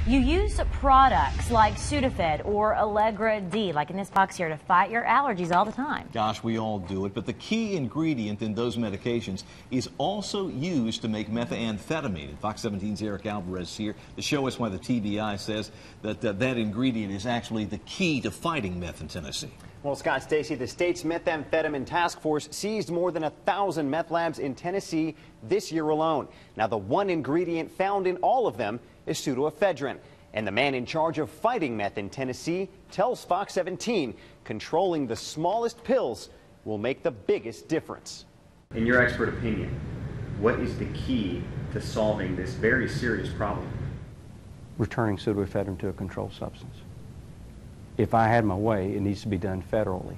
You use products like Sudafed or Allegra-D, like in this box here, to fight your allergies all the time. Gosh, we all do it, but the key ingredient in those medications is also used to make methamphetamine. Fox 17's Eric Alvarez here to show us why the TBI says that that ingredient is actually the key to fighting meth in Tennessee. Well, Scott Stacy, the state's Methamphetamine Task Force seized more than 1,000 meth labs in Tennessee this year alone. Now, the one ingredient found in all of them is pseudoephedrine. And the man in charge of fighting meth in Tennessee tells Fox 17 controlling the smallest pills will make the biggest difference. In your expert opinion, what is the key to solving this very serious problem? Returning pseudoephedrine to a controlled substance. If I had my way, it needs to be done federally.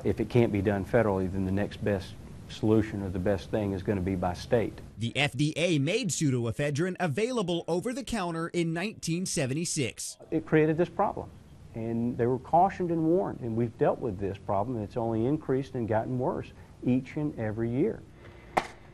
If it can't be done federally, then the next best solution or the best thing is going to be by state. The FDA made pseudoephedrine available over the counter in 1976. It created this problem, and they were cautioned and warned, and we've dealt with this problem, and it's only increased and gotten worse each and every year.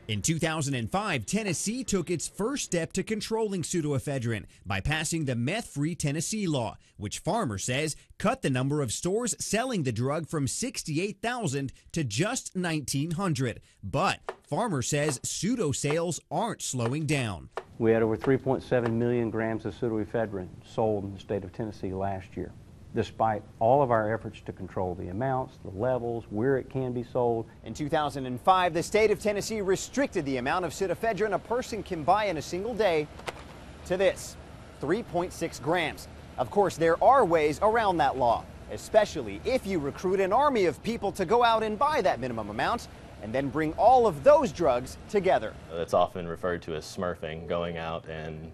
In 2005, Tennessee took its first step to controlling pseudoephedrine by passing the Meth Free Tennessee law, which Farmer says cut the number of stores selling the drug from 68,000 to just 1,900. But Farmer says pseudo sales aren't slowing down. We had over 3.7 million grams of pseudoephedrine sold in the state of Tennessee last year, despite all of our efforts to control the amounts, the levels, where it can be sold. In 2005, the state of Tennessee restricted the amount of pseudoephedrine a person can buy in a single day to this, 3.6 grams. Of course, there are ways around that law, especially if you recruit an army of people to go out and buy that minimum amount and then bring all of those drugs together. It's often referred to as smurfing, going out and,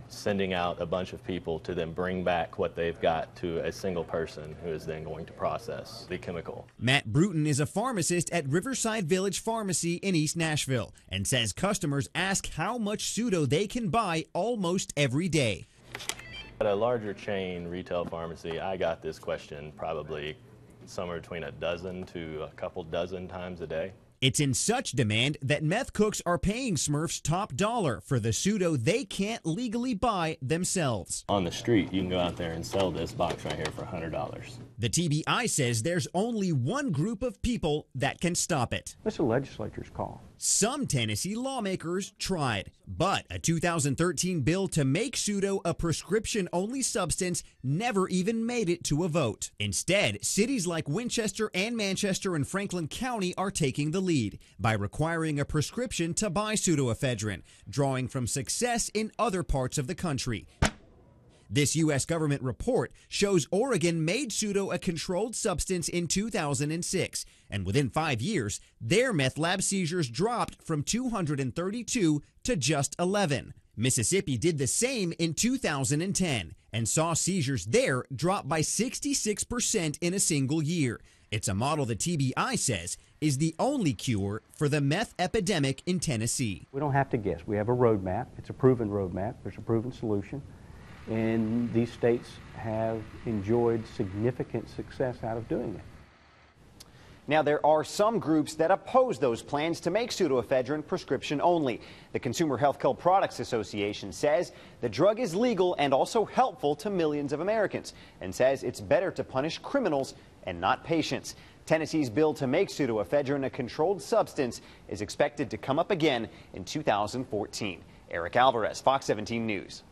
sending out a bunch of people to then bring back what they've got to a single person who is then going to process the chemical. Matt Bruton is a pharmacist at Riverside Village Pharmacy in East Nashville and says customers ask how much pseudo they can buy almost every day. At a larger chain retail pharmacy, I got this question probably somewhere between a dozen to a couple dozen times a day. It's in such demand that meth cooks are paying Smurfs top dollar for the pseudo they can't legally buy themselves. On the street, you can go out there and sell this box right here for $100. The TBI says there's only one group of people that can stop it. That's the legislature's call. Some Tennessee lawmakers tried, but a 2013 bill to make pseudo a prescription-only substance never even made it to a vote. Instead, cities like Winchester and Manchester and Franklin County are taking the lead by requiring a prescription to buy pseudoephedrine, drawing from success in other parts of the country. This U.S. government report shows Oregon made pseudo a controlled substance in 2006, and within 5 years, their meth lab seizures dropped from 232 to just 11. Mississippi did the same in 2010 and saw seizures there drop by 66% in a single year. It's a model the TBI says is the only cure for the meth epidemic in Tennessee. We don't have to guess. We have a roadmap. It's a proven roadmap. There's a proven solution. And these states have enjoyed significant success out of doing it. Now, there are some groups that oppose those plans to make pseudoephedrine prescription only. The Consumer Healthcare Products Association says the drug is legal and also helpful to millions of Americans, and says it's better to punish criminals and not patients. Tennessee's bill to make pseudoephedrine a controlled substance is expected to come up again in 2014. Eric Alvarez, Fox 17 News.